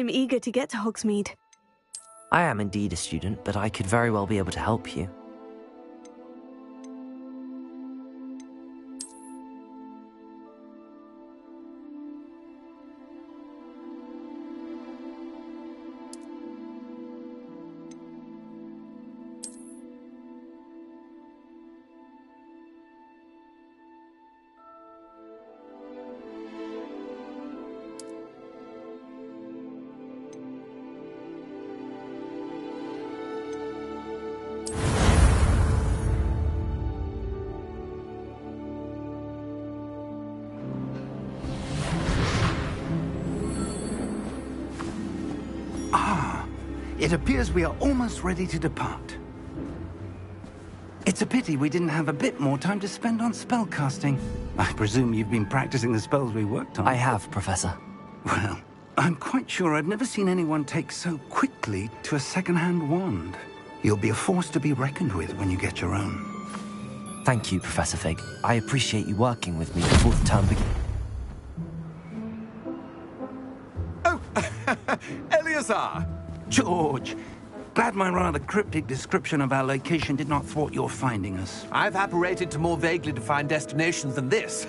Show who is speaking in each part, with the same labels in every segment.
Speaker 1: I'm eager to get to Hogsmeade.
Speaker 2: I am indeed a student, but I could very well be able to help you.
Speaker 3: It appears we are almost ready to depart. It's a pity we didn't have a bit more time to spend on spellcasting. I presume you've been practicing the spells we worked on.
Speaker 2: I have, Professor.
Speaker 3: Well, I'm quite sure I've never seen anyone take so quickly to a second-hand wand. You'll be a force to be reckoned with when you get your own.
Speaker 2: Thank you, Professor Fig. I appreciate you working with me before the term begins.
Speaker 4: Oh, Eleazar!
Speaker 3: George, glad my rather cryptic description of our location did not thwart your finding us.
Speaker 4: I've apparated to more vaguely defined destinations than this.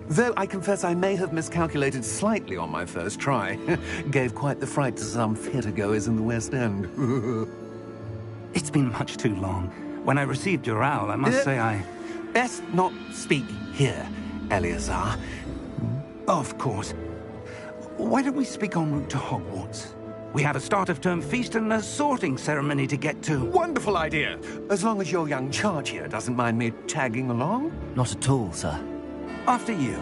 Speaker 4: Though I confess I may have miscalculated slightly on my first try. Gave quite the fright to some theatre-goers in the West End.
Speaker 3: It's been much too long. When I received your owl, I must say I...
Speaker 4: Best not speak here, Eleazar.
Speaker 3: Of course. Why don't we speak en route to Hogwarts? We have a start-of-term feast and a sorting ceremony to get to.
Speaker 4: Wonderful idea! As long as your young charge here doesn't mind me tagging along.
Speaker 2: Not at all, sir.
Speaker 3: After you.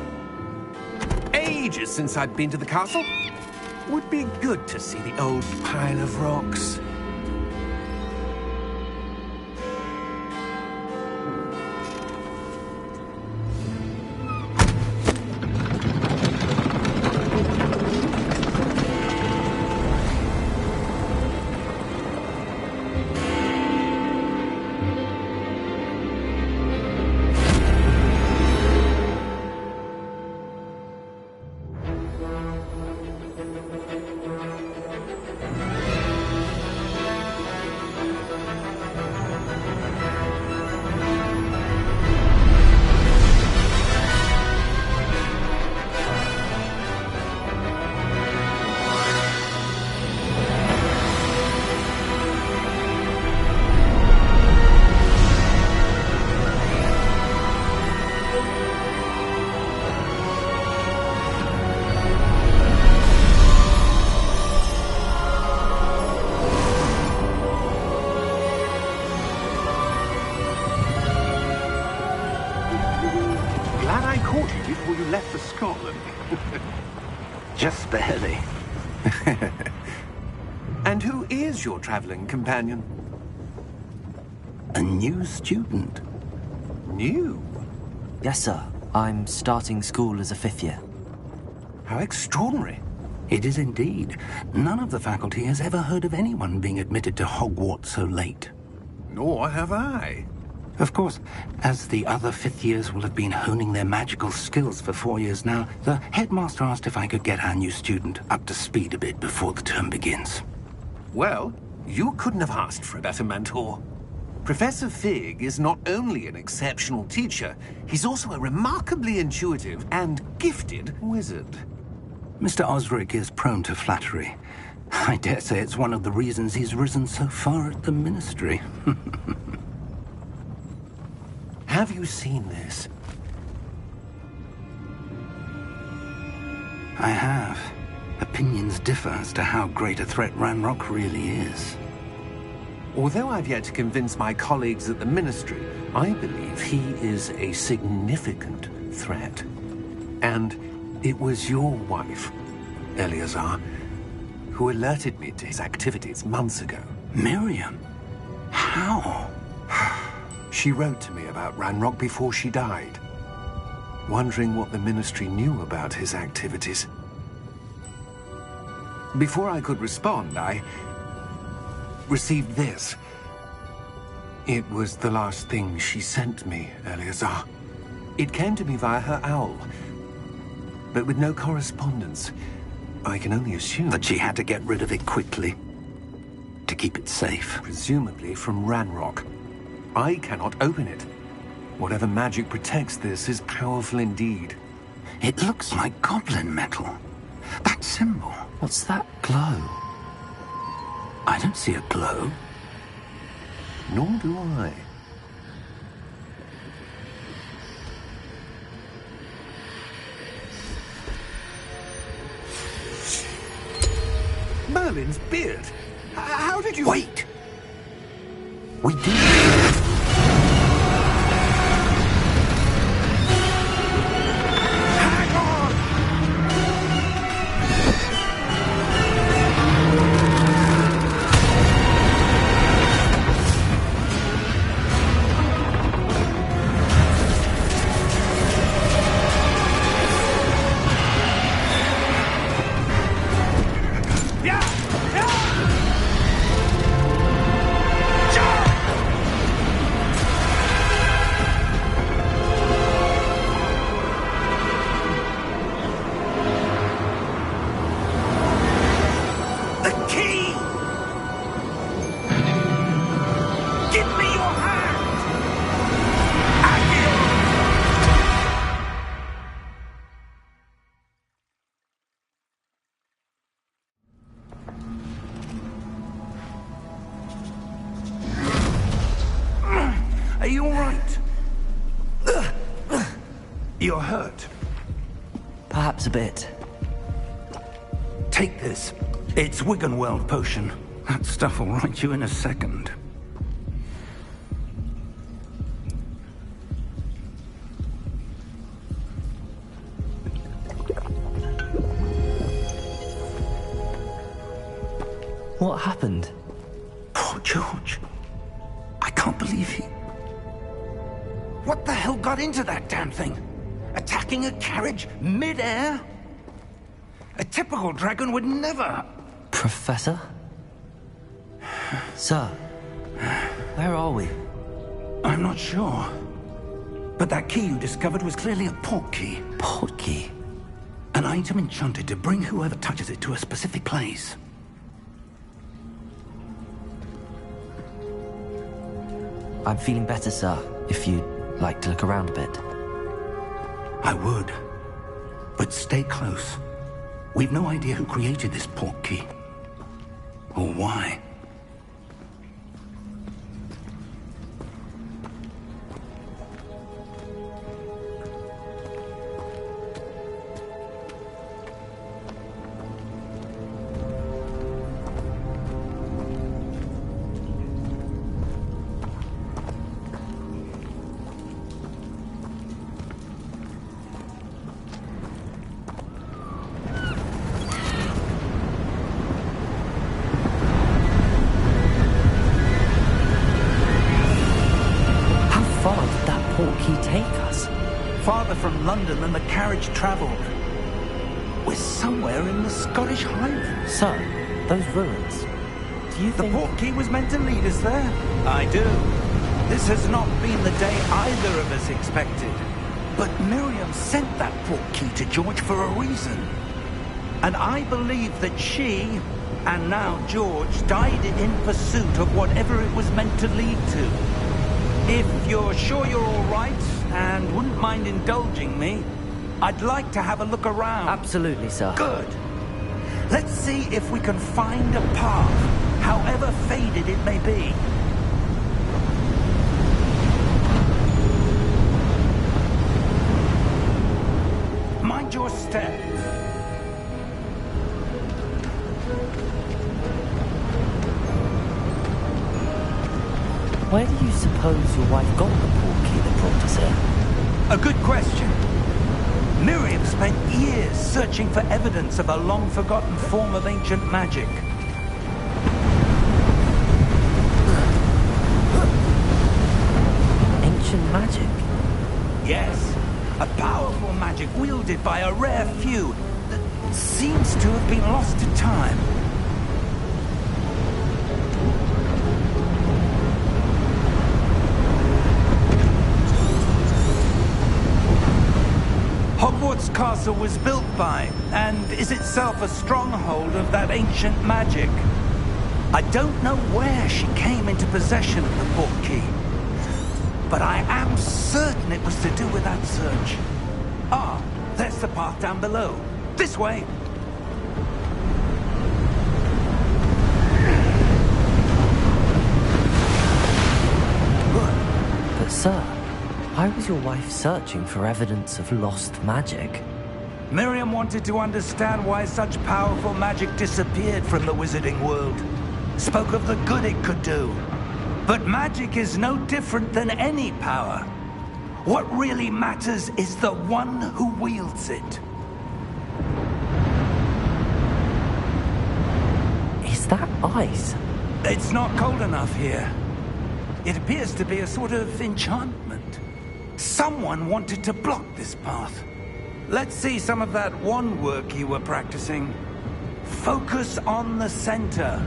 Speaker 4: Ages since I'd been to the castle. Would be good to see the old pile of rocks.
Speaker 3: Just barely.
Speaker 4: And who is your traveling companion?
Speaker 3: A new student.
Speaker 4: New?
Speaker 2: Yes, sir. I'm starting school as a 5th year.
Speaker 4: How extraordinary.
Speaker 3: It is indeed. None of the faculty has ever heard of anyone being admitted to Hogwarts so late.
Speaker 4: Nor have I.
Speaker 3: Of course, as the other 5th years will have been honing their magical skills for 4 years now, the headmaster asked if I could get our new student up to speed a bit before the term begins.
Speaker 4: Well, you couldn't have asked for a better mentor. Professor Fig is not only an exceptional teacher, he's also a remarkably intuitive and gifted wizard.
Speaker 3: Mr. Osric is prone to flattery. I dare say it's one of the reasons he's risen so far at the Ministry.
Speaker 4: Have you seen this?
Speaker 3: I have. Opinions differ as to how great a threat Ranrock really is.
Speaker 4: Although I've yet to convince my colleagues at the Ministry, I believe he is a significant threat. And it was your wife, Eleazar, who alerted me to his activities months ago.
Speaker 3: Miriam? How?
Speaker 4: She wrote to me about Ranrock before she died, wondering what the Ministry knew about his activities. Before I could respond, I received this. It was the last thing she sent me, Eleazar. It came to me via her owl, but with no correspondence, I can only assume
Speaker 3: that she had to get rid of it quickly to keep it safe.
Speaker 4: Presumably from Ranrock. I cannot open it. Whatever magic protects this is powerful indeed.
Speaker 3: It looks like goblin metal. That symbol.
Speaker 2: What's that glow?
Speaker 3: I don't see a glow.
Speaker 4: Nor do I. Merlin's beard. How did you...
Speaker 3: Wait! We did.
Speaker 4: Hang on!
Speaker 3: Are you all right? You're hurt.
Speaker 2: Perhaps a bit.
Speaker 3: Take this. It's Wiggenweld potion. That stuff will right you in a second.
Speaker 2: What happened?
Speaker 3: Poor George. I can't believe he... What the hell got into that damn thing? Attacking a carriage mid-air? A typical dragon would never...
Speaker 2: Professor? Sir, where are we?
Speaker 3: I'm not sure. But that key you discovered was clearly a port key.
Speaker 2: Port key?
Speaker 3: An item enchanted to bring whoever touches it to a specific place.
Speaker 2: I'm feeling better, sir, if you'd like to look around a bit.
Speaker 3: I would. But stay close. We've no idea who created this port key. Or why. Farther from London than the carriage travelled. We're somewhere in the Scottish Highlands.
Speaker 2: Sir, those ruins. Do you think...
Speaker 3: The port key was meant to lead us there? I do. This has not been the day either of us expected. But Miriam sent that port key to George for a reason. And I believe that she, and now George, died in pursuit of whatever it was meant to lead to. If you're sure you're all right, and wouldn't mind indulging me, I'd like to have a look around.
Speaker 2: Absolutely, sir.
Speaker 3: Good. Let's see if we can find a path, however faded it may be. Mind your step.
Speaker 2: Where do you suppose your wife got the port key that brought us here?
Speaker 3: A good question. Miriam spent years searching for evidence of a long-forgotten form of ancient magic.
Speaker 2: Ancient magic?
Speaker 3: Yes, a powerful magic wielded by a rare few that seems to have been lost to time. Hogwarts this castle was built by, and is itself a stronghold of that ancient magic. I don't know where she came into possession of the portkey, but I am certain it was to do with that search. Ah, there's the path down below. This way.
Speaker 2: But sir, why was your wife searching for evidence of lost magic?
Speaker 3: Miriam wanted to understand why such powerful magic disappeared from the wizarding world. Spoke of the good it could do. But magic is no different than any power. What really matters is the one who wields it.
Speaker 2: Is that ice?
Speaker 3: It's not cold enough here. It appears to be a sort of enchantment. Someone wanted to block this path. Let's see some of that wand work you were practicing. Focus on the center.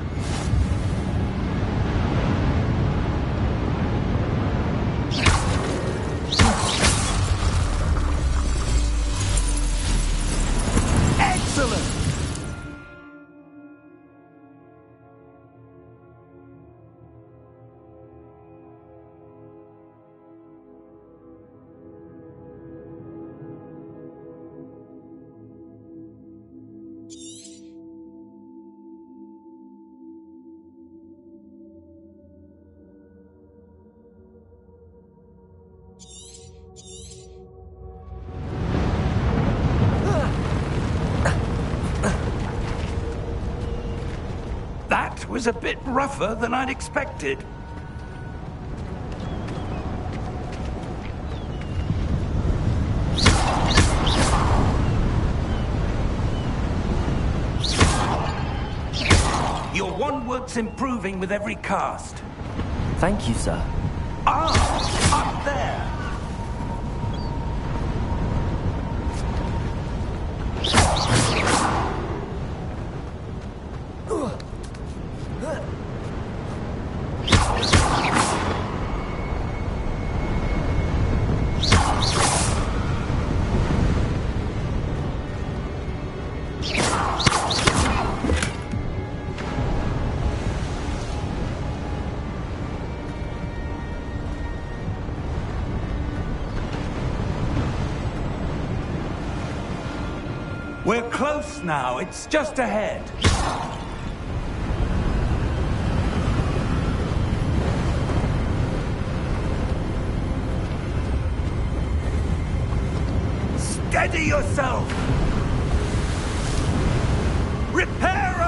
Speaker 3: Excellent! That was a bit rougher than I'd expected. Your wand work's improving with every cast.
Speaker 2: Thank you, sir.
Speaker 3: Ah, up there! We're close now. It's just ahead. Steady yourself! Reparo!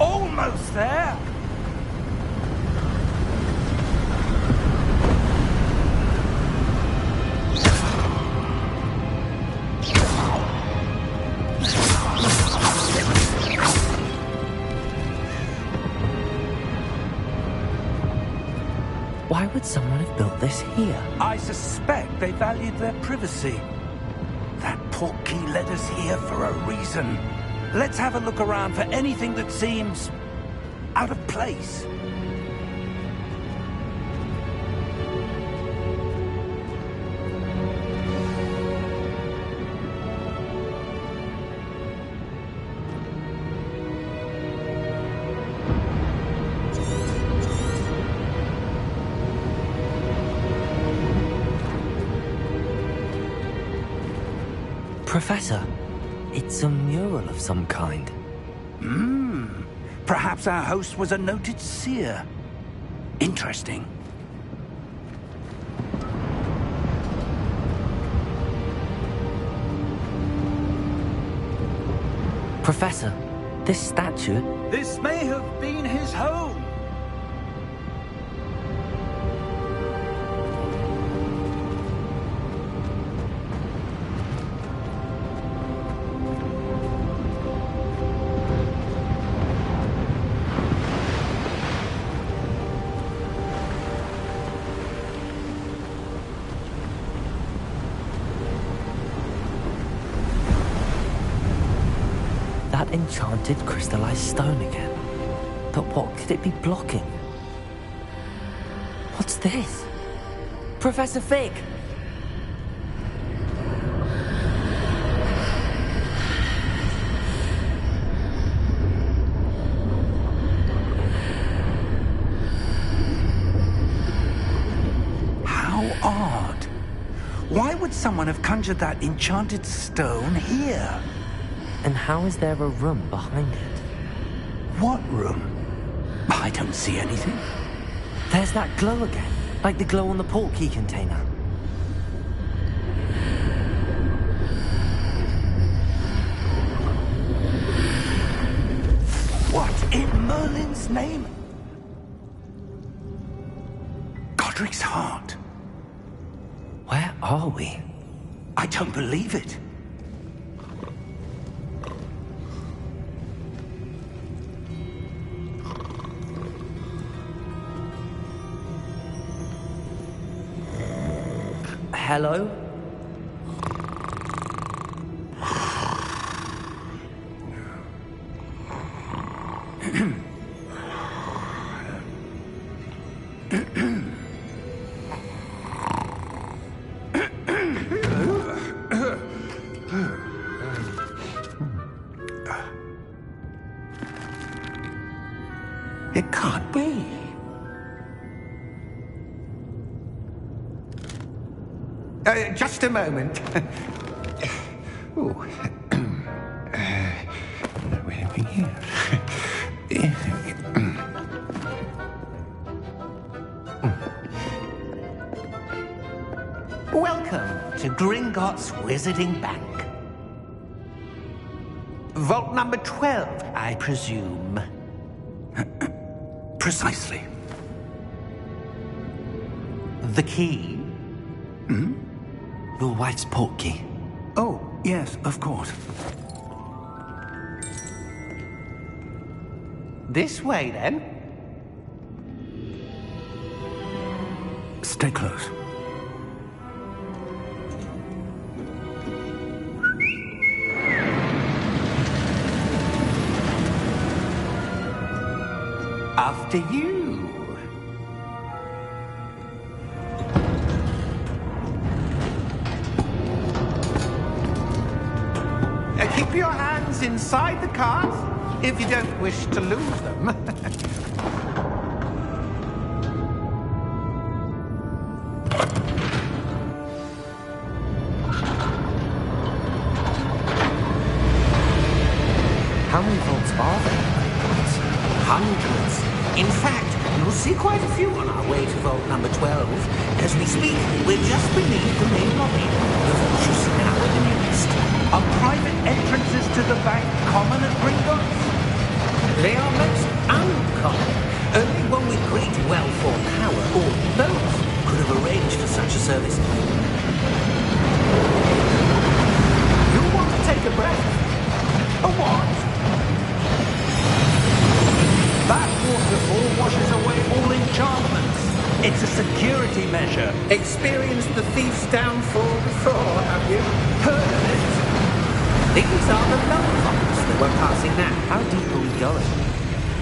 Speaker 3: Almost there!
Speaker 2: Why would someone have built this here?
Speaker 3: I suspect they valued their privacy. That portkey led us here for a reason. Let's have a look around for anything that seems out of place.
Speaker 2: Professor, it's a mural of some kind.
Speaker 3: Perhaps our host was a noted seer. Interesting.
Speaker 2: Professor, this statue...
Speaker 3: This may have been his home.
Speaker 2: that enchanted crystallized stone again. But what could it be blocking? What's this? Professor Fig!
Speaker 3: How odd. Why would someone have conjured that enchanted stone here?
Speaker 2: And how is there a room behind it?
Speaker 3: What room? I don't see anything.
Speaker 2: There's that glow again, like the glow on the portkey container.
Speaker 3: What in Merlin's name? Godric's heart.
Speaker 2: Where are we?
Speaker 3: I don't believe it.
Speaker 2: Hello?
Speaker 3: It can't be. Just a moment. Ooh. Where are we here?
Speaker 4: Welcome to Gringotts Wizarding Bank. Vault number 12, I presume.
Speaker 3: Precisely.
Speaker 4: The key?
Speaker 2: Your wife's portkey.
Speaker 3: Oh, yes, of course.
Speaker 4: This way, then.
Speaker 3: Stay close.
Speaker 4: After you. Keep your hands inside the cart if you don't wish to lose them.
Speaker 2: How many vaults are there?
Speaker 4: Hundreds. In fact, you'll see quite a few on our way to vault number 12. As we speak, we're just beneath the main lobby. The vaults you see now are the newest.
Speaker 3: Are private entrances to the bank common at Gringotts?
Speaker 4: They are most uncommon. Only one with great wealth or power, or both, could have arranged for such a service. You want to take a breath? A what?
Speaker 3: That waterfall washes away all enchantments. It's a security measure.
Speaker 4: Experienced the thief's downfall before, have you? Heard of it? These are the lower vaults that we're passing now.
Speaker 2: How deep are we going?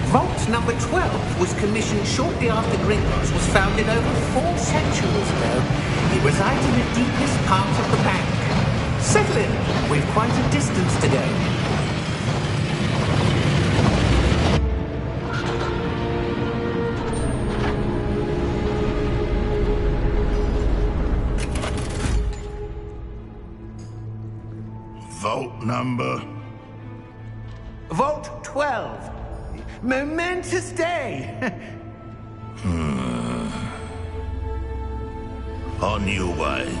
Speaker 4: Vault number 12 was commissioned shortly after Gringotts was founded over 4 centuries ago. It resides in the deepest part of the bank. Settle in. We've quite a distance to go.
Speaker 1: Vault number?
Speaker 4: Vault 12. Momentous day.
Speaker 1: On you, wine.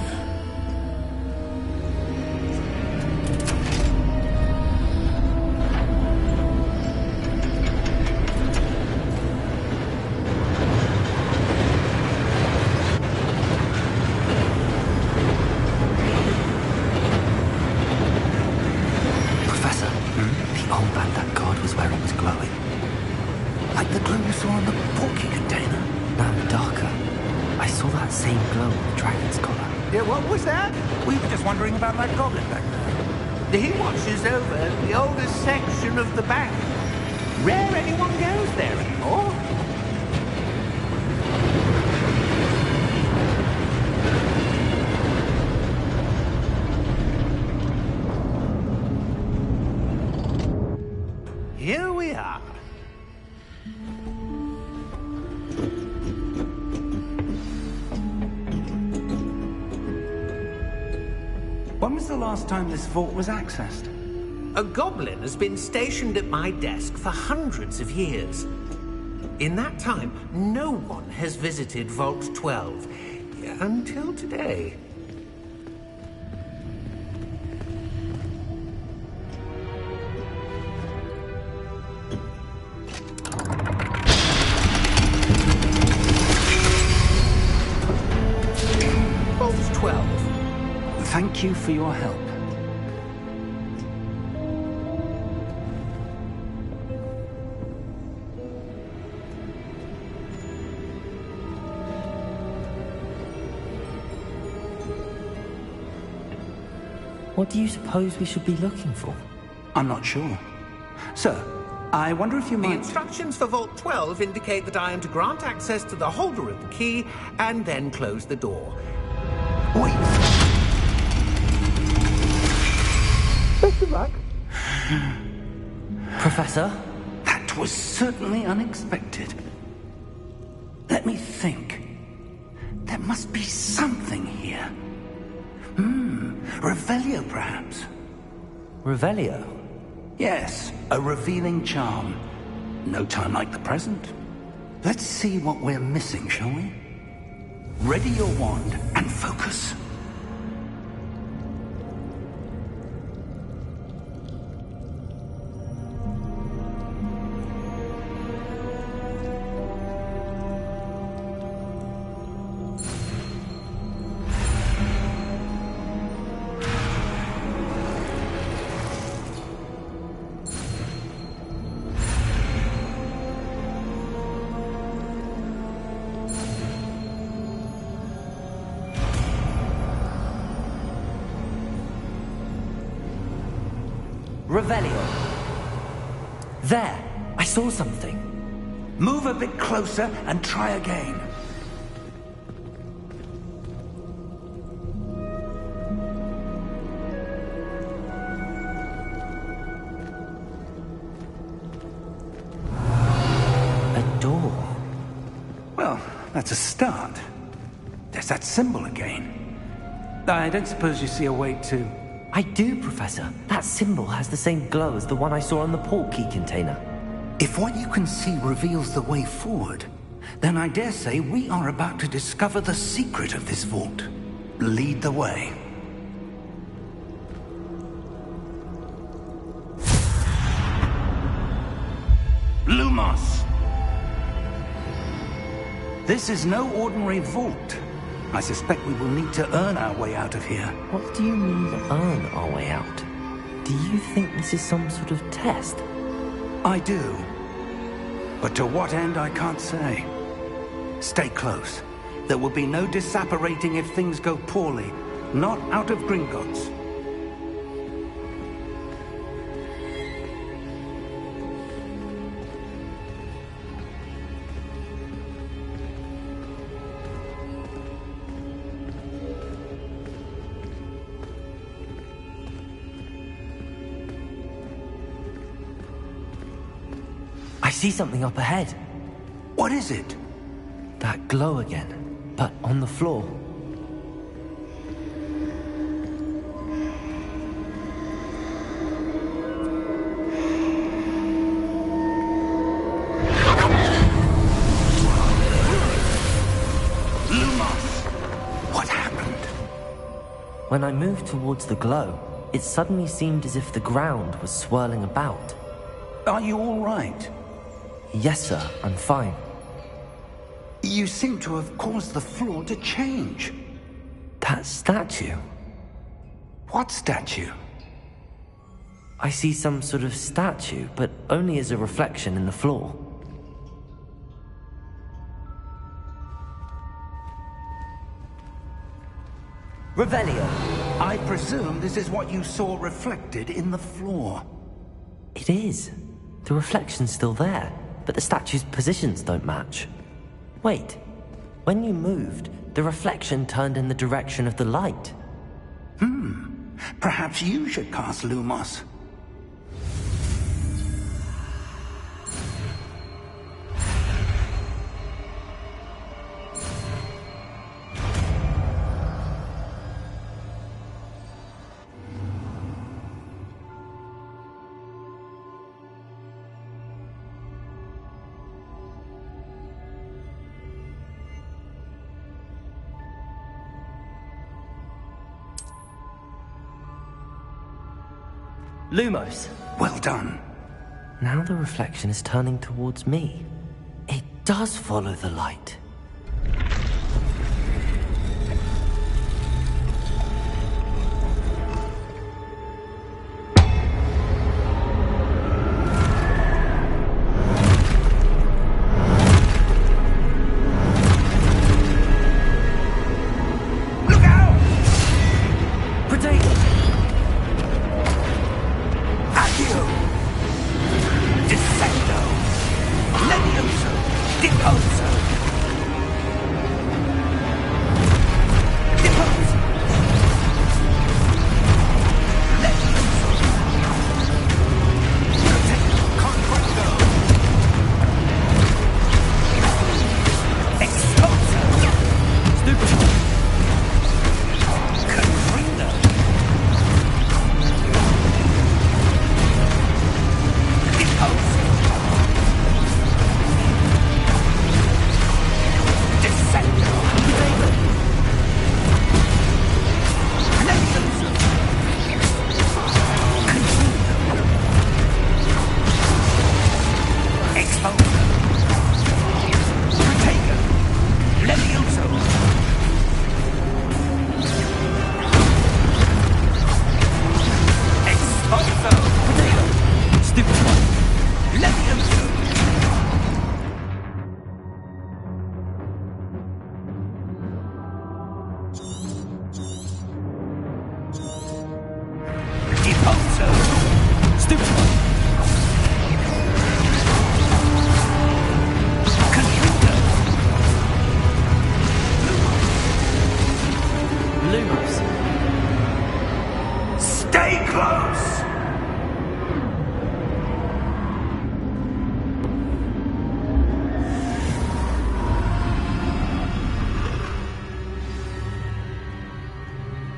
Speaker 2: Professor, the old band that guard was wearing was glowing.
Speaker 3: Like the glow you saw on the portkey container.
Speaker 2: Now darker. I saw that same glow on the dragon's collar.
Speaker 3: Yeah, what was that? We were just wondering about that goblin back there.
Speaker 4: He watches over the oldest section of the bank. Rare anyone goes there anymore. Here we are.
Speaker 3: When was the last time this vault was accessed?
Speaker 4: A goblin has been stationed at my desk for hundreds of years. In that time, no one has visited Vault 12 until today. Vault 12.
Speaker 3: Thank you for your help.
Speaker 2: What do you suppose we should be looking for?
Speaker 3: I'm not sure. Sir, I wonder if you
Speaker 4: The
Speaker 3: might...
Speaker 4: instructions for Vault 12 indicate that I am to grant access to the holder of the key and then close the door.
Speaker 3: Wait!
Speaker 4: Best of luck.
Speaker 2: Professor?
Speaker 3: That was certainly unexpected. Let me think. There must be something here. Revelio, perhaps?
Speaker 2: Revelio?
Speaker 3: Yes, a revealing charm. No time like the present. Let's see what we're missing, shall we? Ready your wand and focus.
Speaker 2: Revelio. There! I saw something.
Speaker 3: Move a bit closer and try again.
Speaker 2: A door.
Speaker 3: Well, that's a start. There's that symbol again. I don't suppose you see a way to...
Speaker 2: I do, Professor. That symbol has the same glow as the one I saw on the port key container.
Speaker 3: If what you can see reveals the way forward, then I dare say we are about to discover the secret of this vault. Lead the way. Lumos! This is no ordinary vault. I suspect we will need to earn our way out of here.
Speaker 2: What do you mean, earn our way out? Do you think this is some sort of test?
Speaker 3: I do. But to what end, I can't say. Stay close. There will be no disapparating if things go poorly. Not out of Gringotts.
Speaker 2: I see something up ahead.
Speaker 3: What is it?
Speaker 2: That glow again, but on the floor.
Speaker 3: Lumos! What happened?
Speaker 2: When I moved towards the glow, it suddenly seemed as if the ground was swirling about.
Speaker 3: Are you all right?
Speaker 2: Yes, sir, I'm fine.
Speaker 3: You seem to have caused the floor to change.
Speaker 2: That statue?
Speaker 3: What statue?
Speaker 2: I see some sort of statue, but only as a reflection in the floor. Revelio.
Speaker 3: I presume this is what you saw reflected in the floor.
Speaker 2: It is. The reflection's still there, but the statue's positions don't match. Wait, when you moved, the reflection turned in the direction of the light.
Speaker 3: Perhaps you should cast Lumos.
Speaker 2: Lumos!
Speaker 3: Well done.
Speaker 2: Now the reflection is turning towards me. It does follow the light.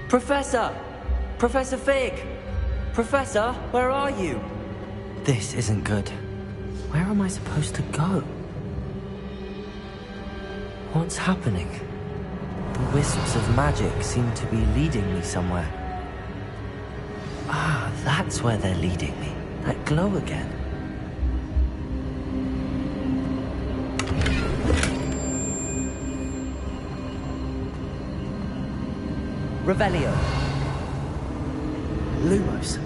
Speaker 2: Professor! Professor Fig! Professor, where are you? This isn't good. Where am I supposed to go? What's happening? The wisps of magic seem to be leading me somewhere. Ah, that's where they're leading me. That glow again. Revelio. Lumos.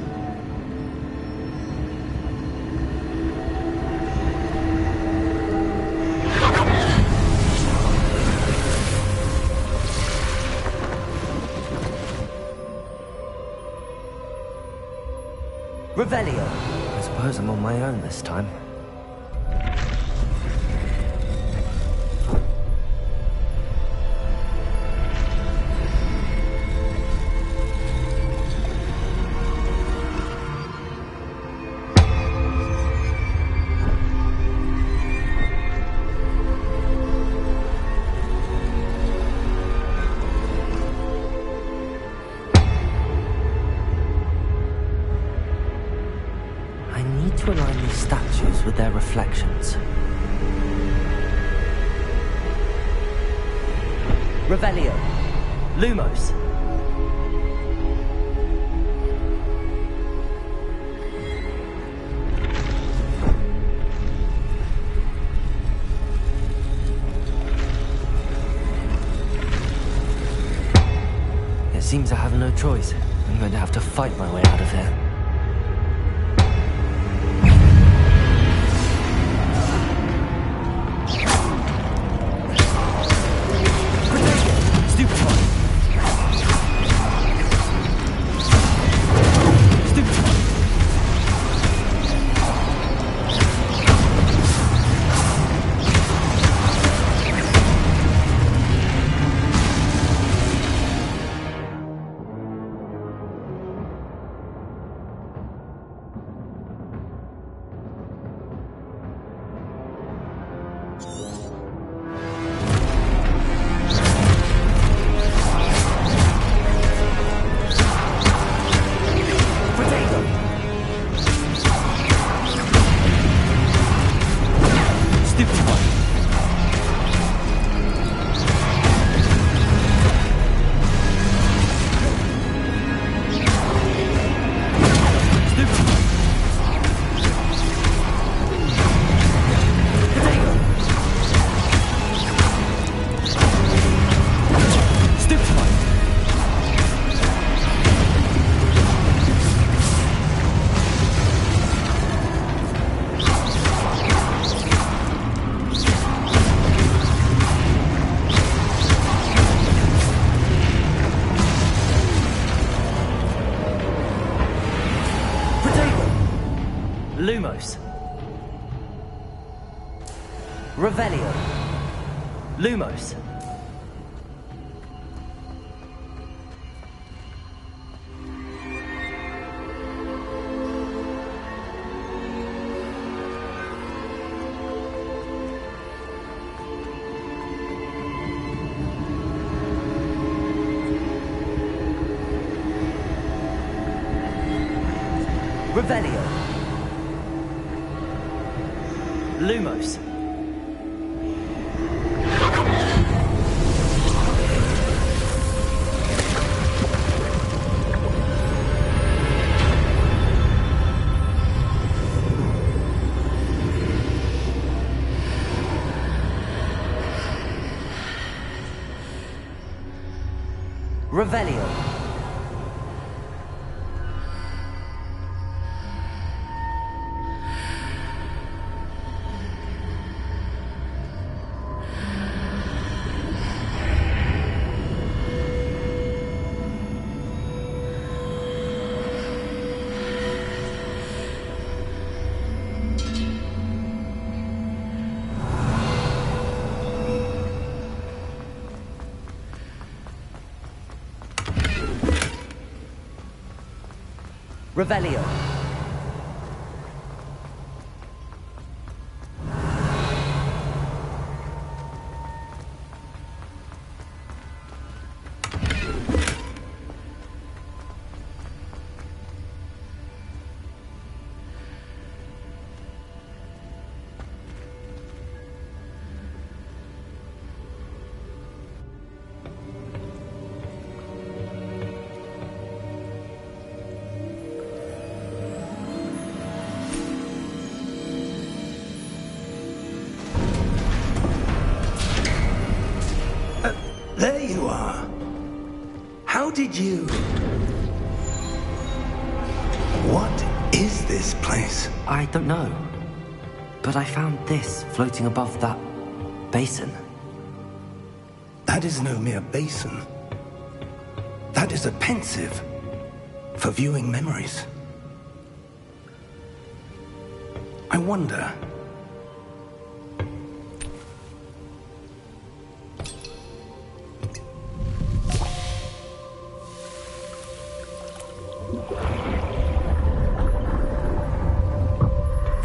Speaker 2: Revelio. I suppose I'm on my own this time. To align these statues with their reflections. Revelio. Lumos. It seems I have no choice. I'm going to have to fight my way out of here. Lumos. Revelio. Lumos. Revelio. Lumos. Revelio. Revelio.
Speaker 3: There you are. How did you... What is this place?
Speaker 2: I don't know. But I found this floating above that basin.
Speaker 3: That is no mere basin. That is a pensive for viewing memories. I wonder...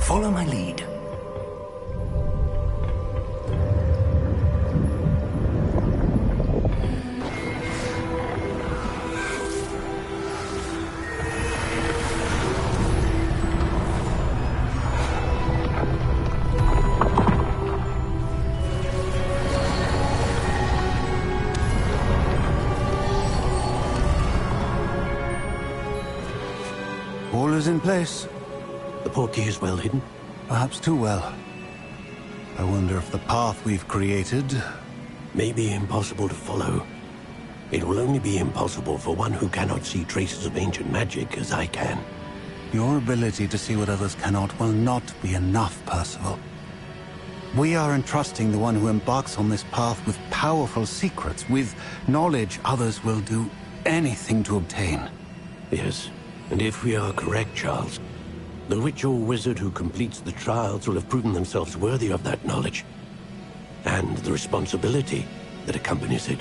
Speaker 3: Follow my lead.
Speaker 5: All is in place.
Speaker 6: The portkey is well hidden.
Speaker 5: Perhaps too well. I wonder if the path we've created...
Speaker 6: May be impossible to follow. It will only be impossible for one who cannot see traces of ancient magic as I can.
Speaker 5: Your ability to see what others cannot will not be enough, Percival. We are entrusting the one who embarks on this path with powerful secrets, with knowledge others will do anything to obtain.
Speaker 6: Yes, and if we are correct, Charles, the witch or wizard who completes the trials will have proven themselves worthy of that knowledge, and the responsibility that accompanies it.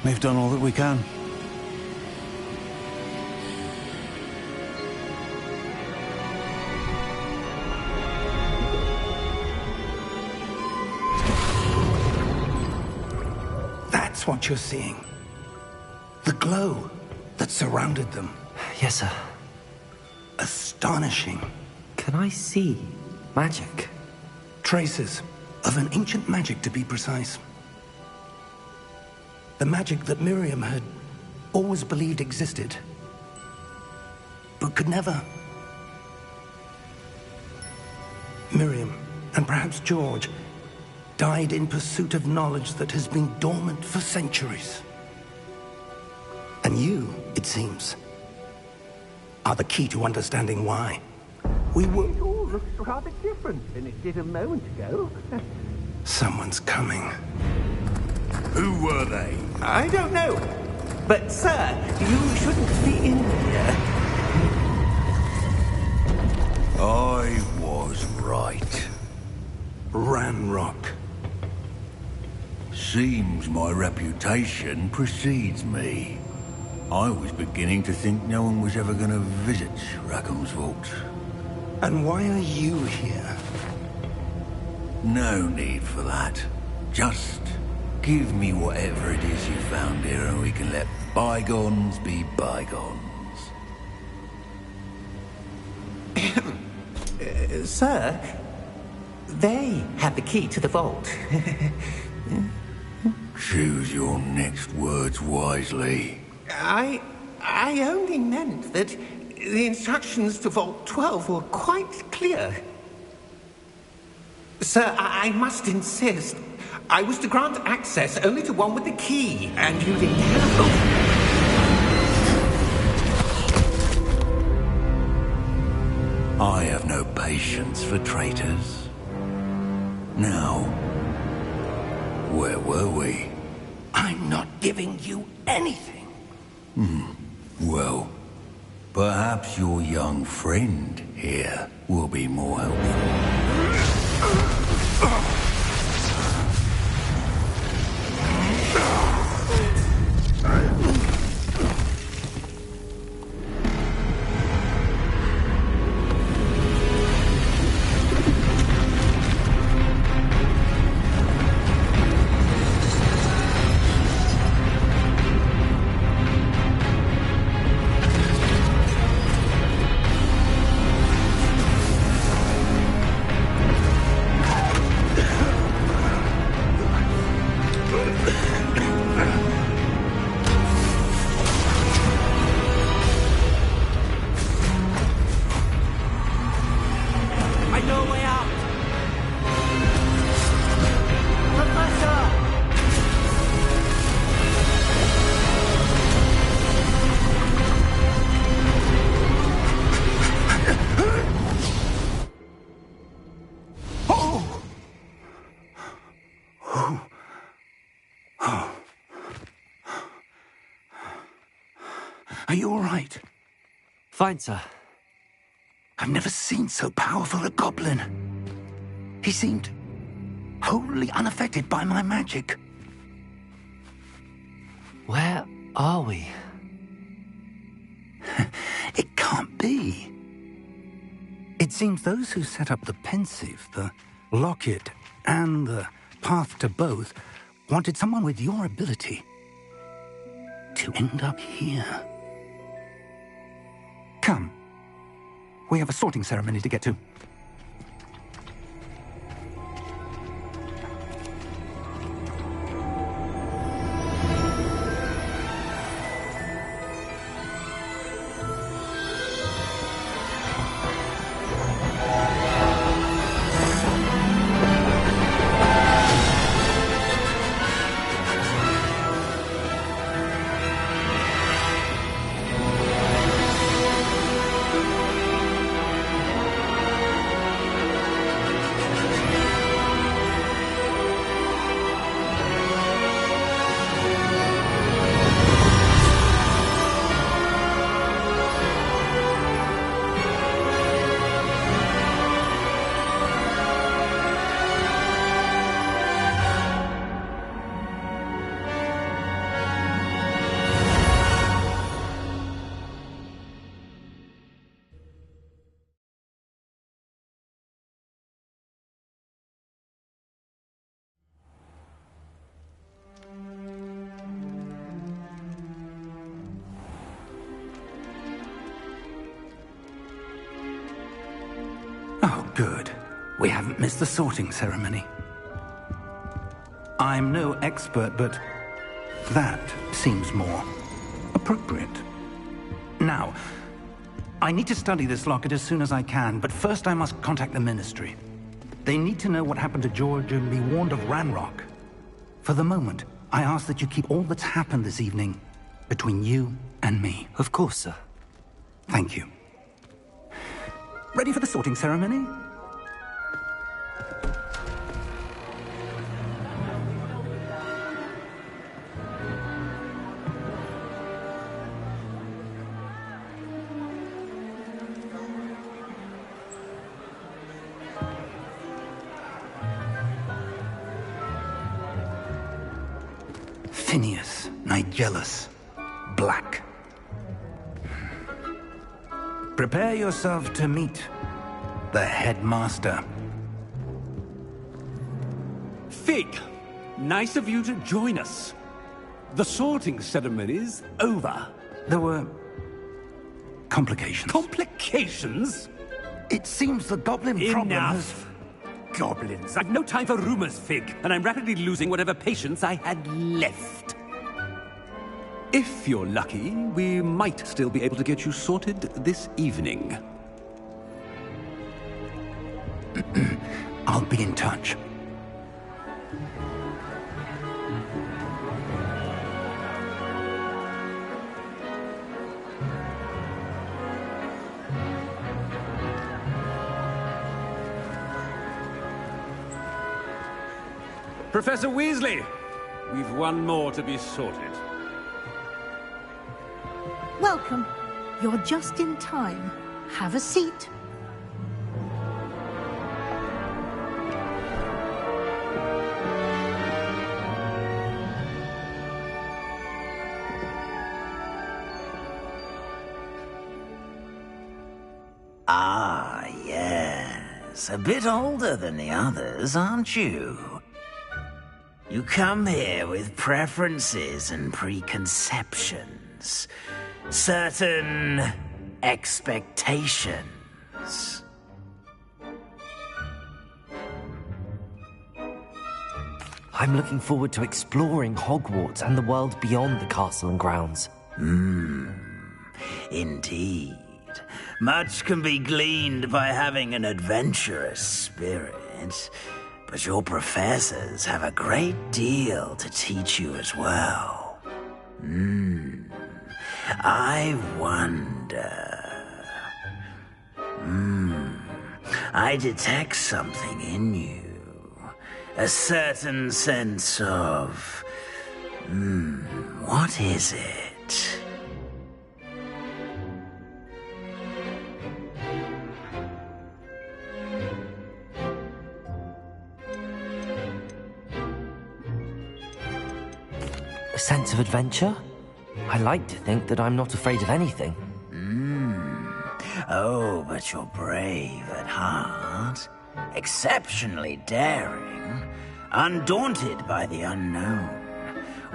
Speaker 5: We've done all that we can.
Speaker 3: That's what you're seeing. The glow that surrounded them.
Speaker 2: Yes, sir.
Speaker 3: Astonishing.
Speaker 2: Can I see magic?
Speaker 3: Traces of an ancient magic, to be precise. The magic that Miriam had always believed existed, but could never. Miriam, and perhaps George, died in pursuit of knowledge that has been dormant for centuries. And you, it seems, are the key to understanding why. We were...
Speaker 7: It all looks rather different than it did a moment ago.
Speaker 3: Someone's coming.
Speaker 1: Who were they?
Speaker 7: I don't know. But, sir, you shouldn't be in here.
Speaker 1: I was right.
Speaker 3: Ranrock.
Speaker 1: Seems my reputation precedes me. I was beginning to think no one was ever going to visit Rackham's vault.
Speaker 3: And why are you here?
Speaker 1: No need for that. Just give me whatever it is you found here and we can let bygones be bygones.
Speaker 8: Sir, they have the key to the vault.
Speaker 1: Choose your next words wisely.
Speaker 8: I only meant that the instructions to Vault 12 were quite clear. Sir, I must insist. I was to grant access only to one with the key, and you didn't have
Speaker 1: I have no patience for traitors. Now, where were we?
Speaker 3: I'm not giving you anything.
Speaker 1: Well, perhaps your young friend here will be more helpful.
Speaker 3: Are you all right?
Speaker 2: Fine, sir.
Speaker 3: I've never seen so powerful a goblin. He seemed wholly unaffected by my magic.
Speaker 2: Where are we?
Speaker 3: It can't be. It seems those who set up the pensive, the locket, and the path to both wanted someone with your ability to end up here. Come. We have a sorting ceremony to get to. Oh, good. We haven't missed the sorting ceremony. I'm no expert, but that seems more appropriate. Now, I need to study this locket as soon as I can, but first I must contact the Ministry. They need to know what happened to George and be warned of Ranrock. For the moment, I ask that you keep all that's happened this evening between you and me.
Speaker 2: Of course, sir.
Speaker 3: Thank you. Ready for the sorting ceremony? Phineas, Nigellus, Black. Prepare yourself to meet the headmaster.
Speaker 9: Fig, nice of you to join us. The sorting ceremony's over.
Speaker 3: There were complications.
Speaker 9: Complications?
Speaker 3: It seems the goblin problem has...
Speaker 9: Enough! Goblins. I've no time for rumors, Fig, and I'm rapidly losing whatever patience I had left. If you're lucky, we might still be able to get you sorted this evening.
Speaker 3: I'll be in touch.
Speaker 9: Professor Weasley, we've one more to be sorted.
Speaker 10: Welcome. You're just in time. Have a seat.
Speaker 11: Ah, yes. A bit older than the others, aren't you? You come here with preferences and preconceptions. Certain expectations.
Speaker 2: I'm looking forward to exploring Hogwarts and the world beyond the castle and grounds.
Speaker 11: Indeed. Much can be gleaned by having an adventurous spirit, but your professors have a great deal to teach you as well. I wonder... I detect something in you. A certain sense of... what is it?
Speaker 2: A sense of adventure? I like to think that I'm not afraid of anything.
Speaker 11: Oh, but you're brave at heart. Exceptionally daring. Undaunted by the unknown.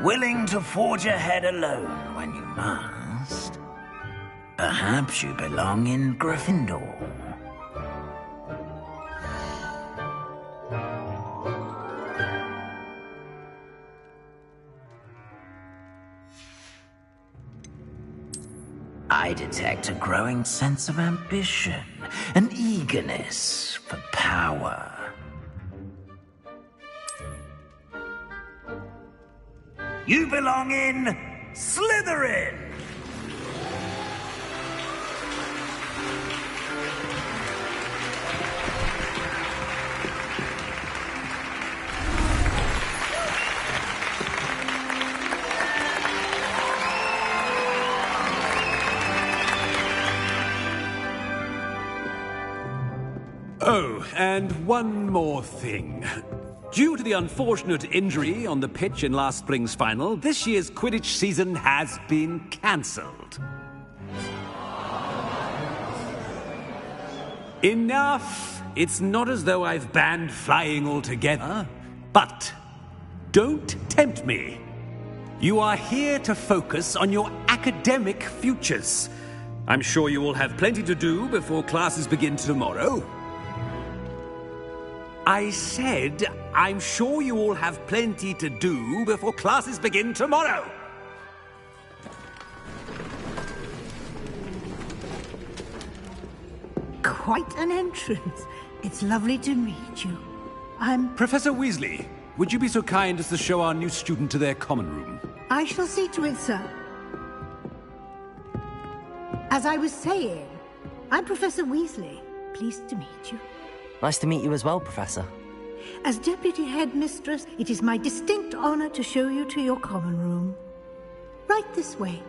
Speaker 11: Willing to forge ahead alone when you must. Perhaps you belong in Gryffindor. I detect a growing sense of ambition, an eagerness for power. You belong in Slytherin!
Speaker 9: Oh, and one more thing. Due to the unfortunate injury on the pitch in last spring's final, this year's Quidditch season has been cancelled. Enough! It's not as though I've banned flying altogether. But don't tempt me. You are here to focus on your academic futures. I'm sure you will have plenty to do before classes begin tomorrow. I said, I'm sure you all have plenty to do before classes begin tomorrow.
Speaker 10: Quite an entrance. It's lovely to meet you. I'm...
Speaker 9: Professor Weasley, would you be so kind as to show our new student to their common room?
Speaker 10: I shall see to it, sir. As I was saying, I'm Professor Weasley. Pleased to meet you.
Speaker 2: Nice to meet you as well, Professor.
Speaker 10: As Deputy Headmistress, it is my distinct honor to show you to your common room. Right this way.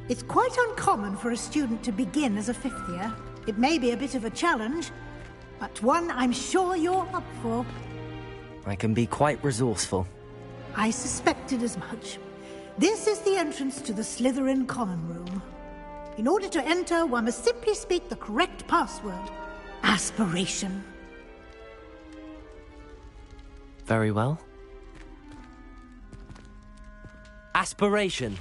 Speaker 10: It's quite uncommon for a student to begin as a fifth year. It may be a bit of a challenge, but one I'm sure you're up for.
Speaker 2: I can be quite resourceful.
Speaker 10: I suspected as much. This is the entrance to the Slytherin common room. In order to enter, one must simply speak the correct password. Aspiration.
Speaker 2: Very well. Aspiration.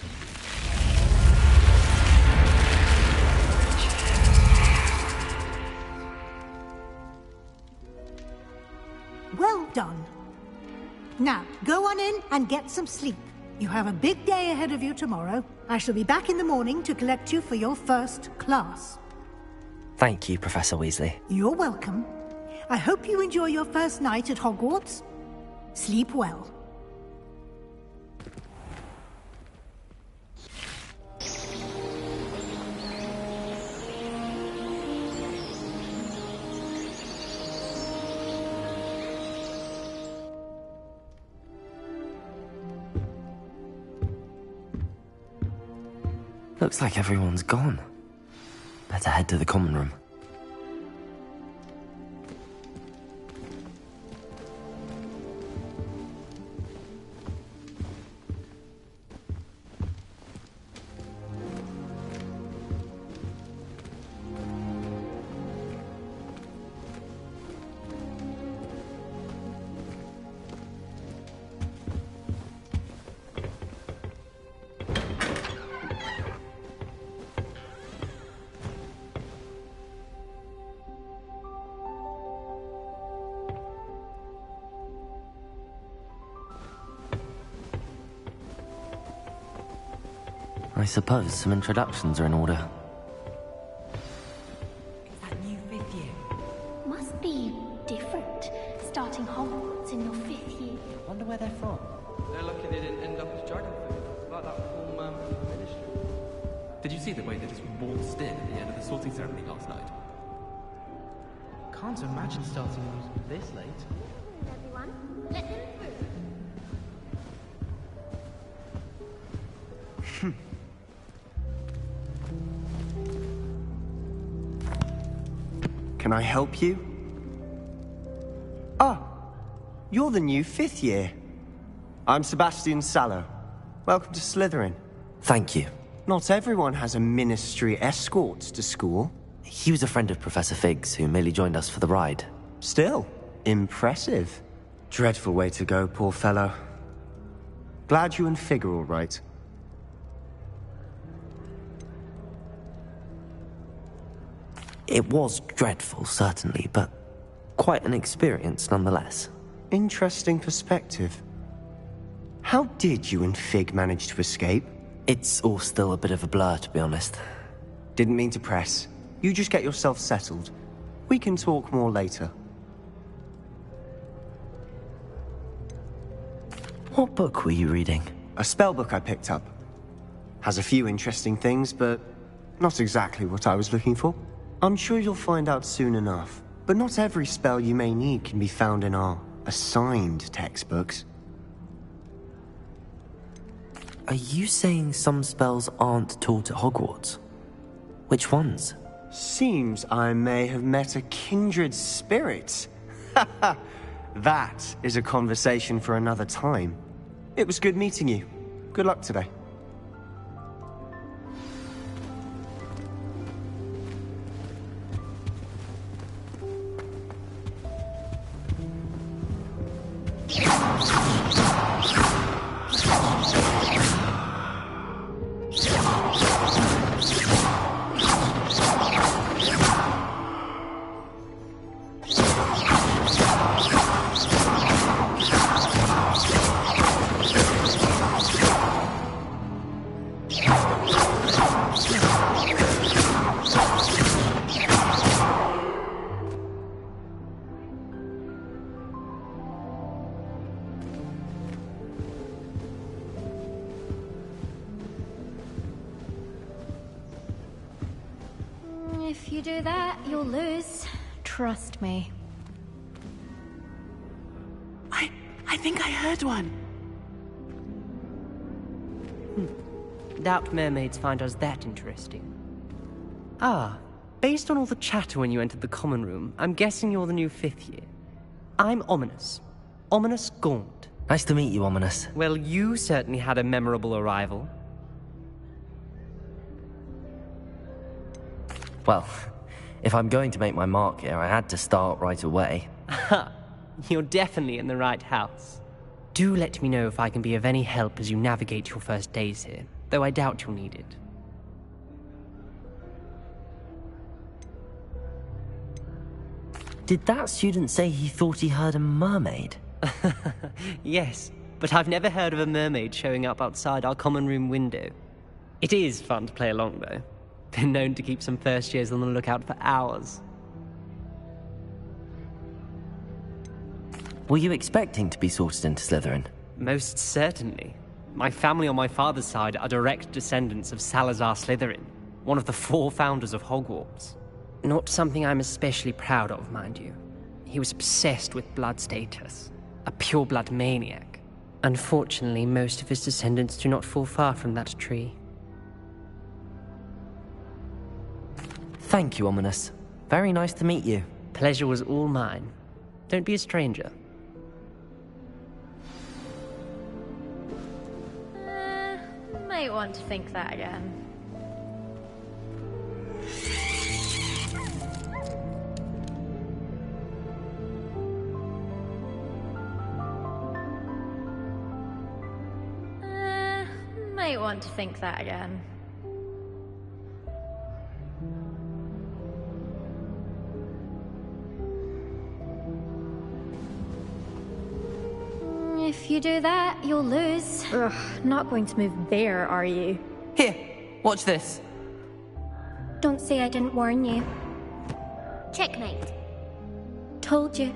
Speaker 10: Well done. Now, go on in and get some sleep. You have a big day ahead of you tomorrow. I shall be back in the morning to collect you for your first class.
Speaker 2: Thank you, Professor Weasley.
Speaker 10: You're welcome. I hope you enjoy your first night at Hogwarts. Sleep well.
Speaker 2: Looks like everyone's gone. Better head to the common room. I suppose some introductions are in order.
Speaker 12: It's that new 5th year. Must be different, starting Hogwarts in your 5th year.
Speaker 2: Wonder where they're from.
Speaker 13: They're lucky they didn't end up as dragon food, like that poor man from the ministry.
Speaker 14: Did you see the way they just waltzed in at the end of the sorting ceremony last night?
Speaker 13: Can't imagine starting this late.
Speaker 12: Everyone, let them through.
Speaker 15: Can I help you? Ah, you're the new 5th year. I'm Sebastian Sallow. Welcome to Slytherin.
Speaker 2: Thank you.
Speaker 15: Not everyone has a ministry escort to school.
Speaker 2: He was a friend of Professor Fig's, who merely joined us for the ride.
Speaker 15: Still, impressive. Dreadful way to go, poor fellow. Glad you and Fig are all right.
Speaker 2: It was dreadful, certainly, but quite an experience nonetheless.
Speaker 15: Interesting perspective. How did you and Fig manage to escape?
Speaker 2: It's all still a bit of a blur, to be honest.
Speaker 15: Didn't mean to press. You just get yourself settled. We can talk more later.
Speaker 2: What book were you reading?
Speaker 15: A spell book I picked up. Has a few interesting things, but not exactly what I was looking for. I'm sure you'll find out soon enough. But not every spell you may need can be found in our assigned textbooks.
Speaker 2: Are you saying some spells aren't taught at Hogwarts? Which ones?
Speaker 15: Seems I may have met a kindred spirit. That is a conversation for another time. It was good meeting you. Good luck today.
Speaker 12: If you do that, you'll lose. Trust me.
Speaker 16: I think I heard one.
Speaker 17: Doubt mermaids find us that interesting. Ah, Based on all the chatter when you entered the common room, I'm guessing you're the new 5th year. I'm Ominous. Ominous Gaunt.
Speaker 2: Nice to meet you, Ominous.
Speaker 17: Well, you certainly had a memorable arrival.
Speaker 2: Well, if I'm going to make my mark here, I had to start right away.
Speaker 17: Ha! You're definitely in the right house. Do let me know if I can be of any help as you navigate your first days here, though I doubt you'll need it.
Speaker 2: Did that student say he thought he heard a mermaid?
Speaker 17: Yes, but I've never heard of a mermaid showing up outside our common room window. It is fun to play along, though. Been known to keep some first years on the lookout for hours.
Speaker 2: Were you expecting to be sorted into Slytherin?
Speaker 17: Most certainly. My family on my father's side are direct descendants of Salazar Slytherin, one of the 4 founders of Hogwarts. Not something I'm especially proud of, mind you. He was obsessed with blood status. A pure-blood maniac. Unfortunately, most of his descendants do not fall far from that tree.
Speaker 2: Thank you, Ominous. Very nice to meet you.
Speaker 17: Pleasure was all mine. Don't be a stranger.
Speaker 12: Might want to think that again. Might want to think that again. If you do that, you'll lose. Ugh, not going to move there, are you?
Speaker 17: Here, watch this.
Speaker 12: Don't say I didn't warn you. Checkmate. Told you.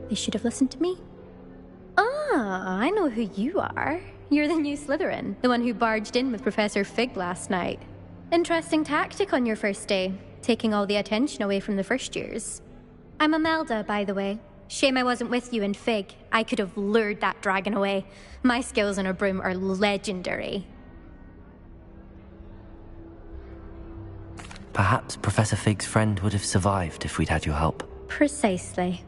Speaker 12: They should have listened to me. Ah, I know who you are. You're the new Slytherin, the one who barged in with Professor Fig last night. Interesting tactic on your first day, taking all the attention away from the first years. I'm Imelda, by the way. Shame I wasn't with you in Fig. I could have lured that dragon away. My skills on a broom are legendary.
Speaker 2: Perhaps Professor Fig's friend would have survived if we'd had your help.
Speaker 12: Precisely.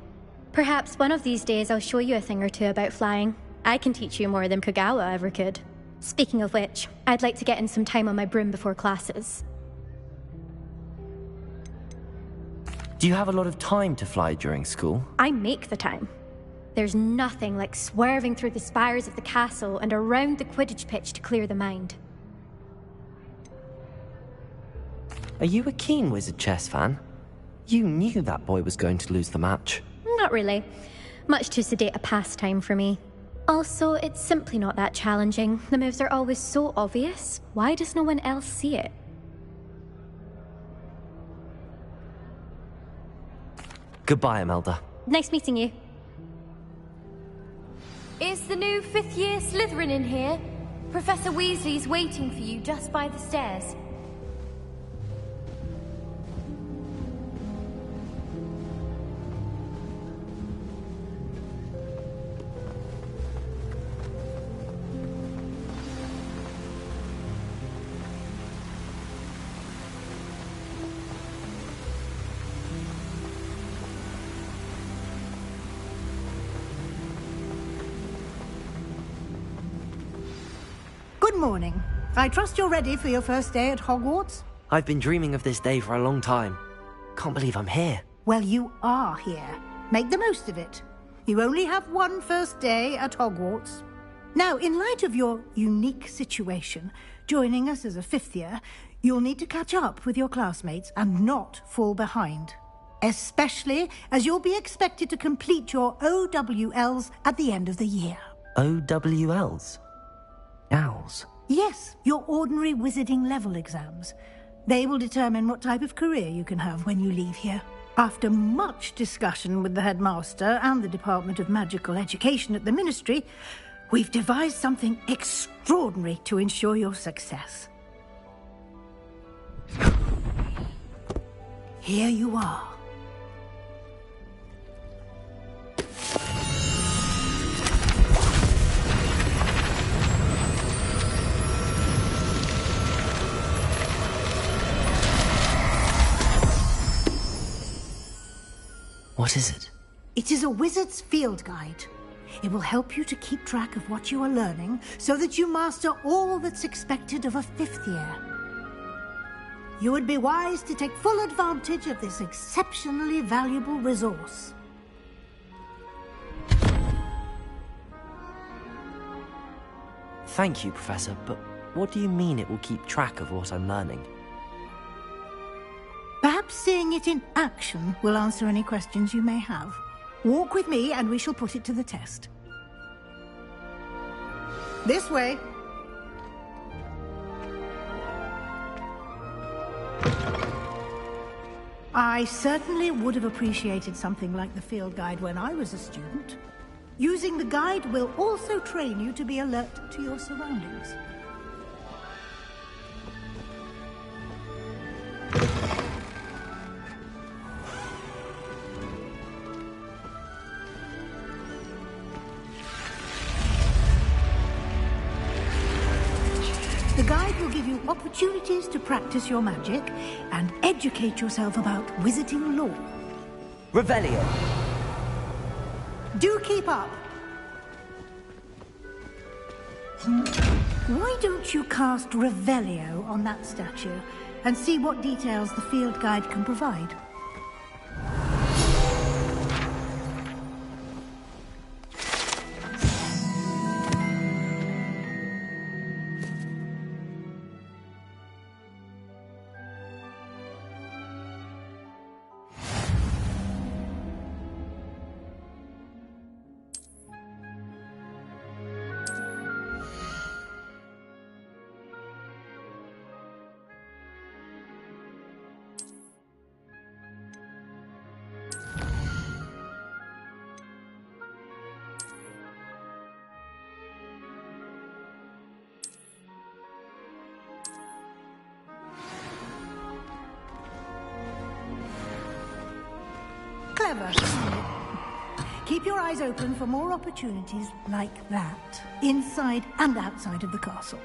Speaker 12: Perhaps one of these days I'll show you a thing or two about flying. I can teach you more than Kagawa ever could. Speaking of which, I'd like to get in some time on my broom before classes.
Speaker 2: Do you have a lot of time to fly during school?
Speaker 12: I make the time. There's nothing like swerving through the spires of the castle and around the Quidditch pitch to clear the mind.
Speaker 2: Are you a keen Wizard chess fan? You knew that boy was going to lose the match.
Speaker 12: Not really. Much too sedate a pastime for me. Also, it's simply not that challenging. The moves are always so obvious. Why does no one else see it?
Speaker 2: Goodbye, Imelda.
Speaker 12: Nice meeting you.
Speaker 18: Is the new 5th year Slytherin in here? Professor Weasley's waiting for you just by the stairs.
Speaker 10: Good morning. I trust you're ready for your first day at Hogwarts?
Speaker 2: I've been dreaming of this day for a long time. Can't believe I'm here.
Speaker 10: Well, you are here. Make the most of it. You only have one first day at Hogwarts. Now, in light of your unique situation, joining us as a 5th year, you'll need to catch up with your classmates and not fall behind. Especially as you'll be expected to complete your OWLs at the end of the year.
Speaker 2: OWLs? Owls?
Speaker 10: Yes, your ordinary wizarding level exams. They will determine what type of career you can have when you leave here. After much discussion with the headmaster and the Department of Magical Education at the Ministry, we've devised something extraordinary to ensure your success. Here you are.
Speaker 2: What is it?
Speaker 10: It is a wizard's field guide. It will help you to keep track of what you are learning so that you master all that's expected of a 5th year. You would be wise to take full advantage of this exceptionally valuable resource.
Speaker 2: Thank you, Professor, but what do you mean it will keep track of what I'm learning?
Speaker 10: Perhaps seeing it in action will answer any questions you may have. Walk with me and we shall put it to the test. This way. I certainly would have appreciated something like the field guide when I was a student. Using the guide will also train you to be alert to your surroundings. The guide will give you opportunities to practice your magic and educate yourself about wizarding lore.
Speaker 2: Revelio!
Speaker 10: Do keep up! Why don't you cast Revelio on that statue and see what details the field guide can provide? Clever. Keep your eyes open for more opportunities like that, inside and outside of the castle.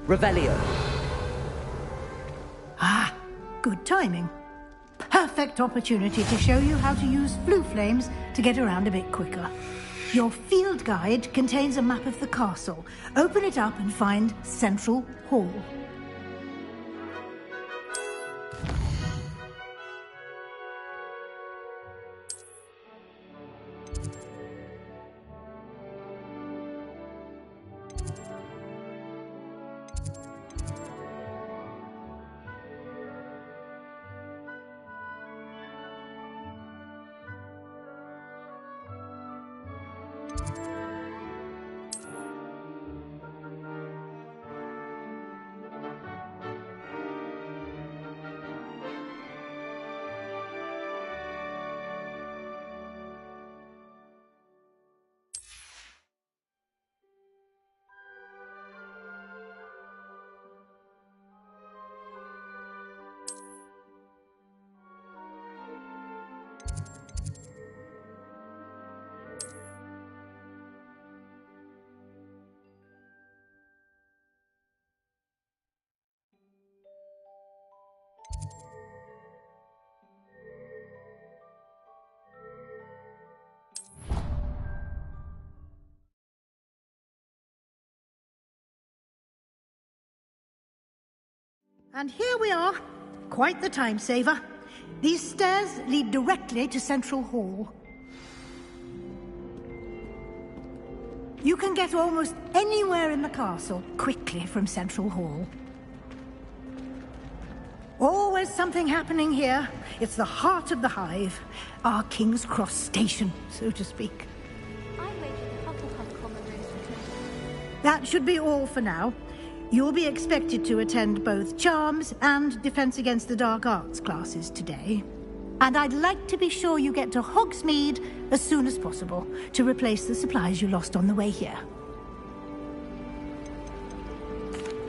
Speaker 2: Revelio!
Speaker 10: Ah, good timing. Perfect opportunity to show you how to use flue flames to get around a bit quicker. Your field guide contains a map of the castle. Open it up and find Central Hall. And here we are. Quite the time saver. These stairs lead directly to Central Hall. You can get almost anywhere in the castle quickly from Central Hall. Always something happening here. It's the heart of the hive. Our King's Cross station, so to speak. That should be all for now. You'll be expected to attend both Charms and Defense Against the Dark Arts classes today. And I'd like to be sure you get to Hogsmeade as soon as possible to replace the supplies you lost on the way here.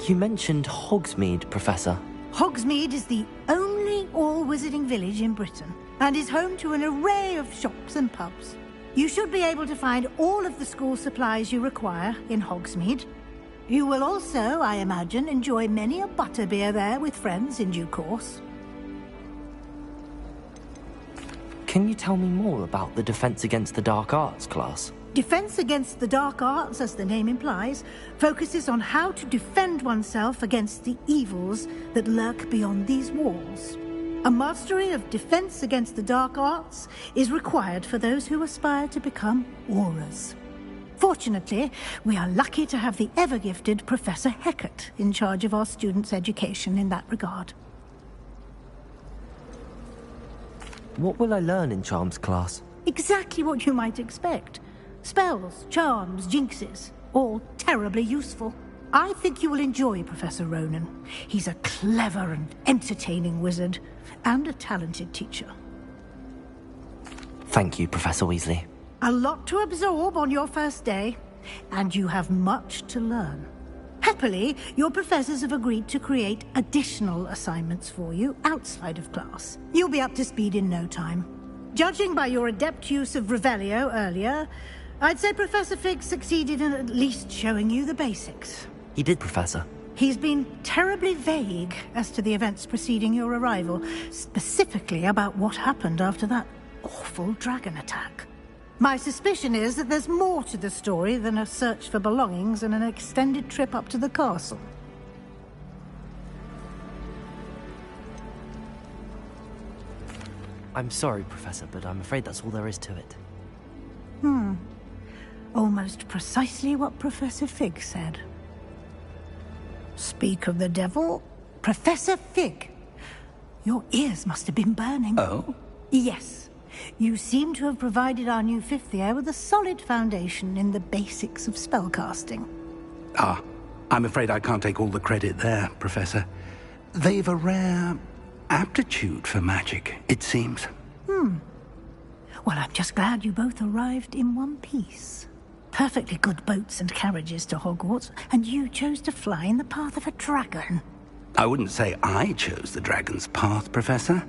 Speaker 2: You mentioned Hogsmeade, Professor.
Speaker 10: Hogsmeade is the only all-wizarding village in Britain and is home to an array of shops and pubs. You should be able to find all of the school supplies you require in Hogsmeade. You will also, I imagine, enjoy many a butterbeer there with friends in due course.
Speaker 2: Can you tell me more about the Defense Against the Dark Arts class?
Speaker 10: Defense Against the Dark Arts, as the name implies, focuses on how to defend oneself against the evils that lurk beyond these walls. A mastery of Defense Against the Dark Arts is required for those who aspire to become Aurors. Fortunately, we are lucky to have the ever-gifted Professor Hecat in charge of our students' education in that regard.
Speaker 2: What will I learn in Charms class?
Speaker 10: Exactly what you might expect. Spells, charms, jinxes, all terribly useful. I think you will enjoy Professor Ronan. He's a clever and entertaining wizard, and a talented teacher.
Speaker 2: Thank you, Professor Weasley.
Speaker 10: A lot to absorb on your first day, and you have much to learn. Happily, your professors have agreed to create additional assignments for you outside of class. You'll be up to speed in no time. Judging by your adept use of Revelio earlier, I'd say Professor Fig succeeded in at least showing you the basics.
Speaker 2: He did, Professor.
Speaker 10: He's been terribly vague as to the events preceding your arrival, specifically about what happened after that awful dragon attack. My suspicion is that there's more to the story than a search for belongings and an extended trip up to the castle.
Speaker 2: I'm sorry, Professor, but I'm afraid that's all there is to it.
Speaker 10: Almost precisely what Professor Fig said. Speak of the devil, Professor Fig. Your ears must have been burning.
Speaker 3: Oh?
Speaker 10: Yes. You seem to have provided our new fifth year with a solid foundation in the basics of spellcasting.
Speaker 3: Ah, I'm afraid I can't take all the credit there, Professor. They've a rare aptitude for magic, it seems.
Speaker 10: Well, I'm just glad you both arrived in one piece. Perfectly good boats and carriages to Hogwarts, and you chose to fly in the path of a dragon.
Speaker 3: I wouldn't say I chose the dragon's path, Professor.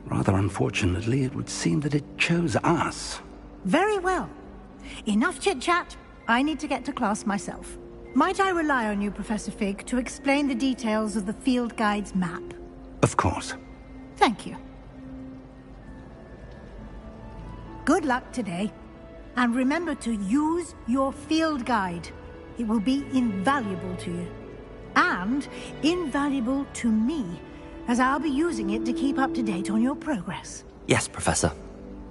Speaker 3: Rather unfortunately, it would seem that it chose us.
Speaker 10: Very well. Enough chit-chat. I need to get to class myself. Might I rely on you, Professor Fig, to explain the details of the field guide's map?
Speaker 3: Of course.
Speaker 10: Thank you. Good luck today. And remember to use your field guide. It will be invaluable to you. And invaluable to me, as I'll be using it to keep up to date on your progress.
Speaker 2: Yes, Professor.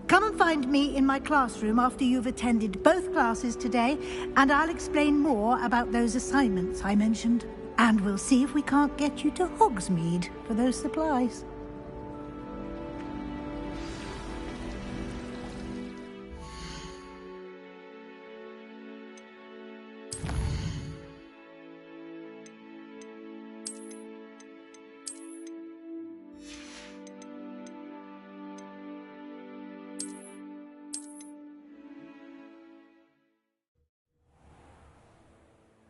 Speaker 10: Come and find me in my classroom after you've attended both classes today, and I'll explain more about those assignments I mentioned. And we'll see if we can't get you to Hogsmeade for those supplies.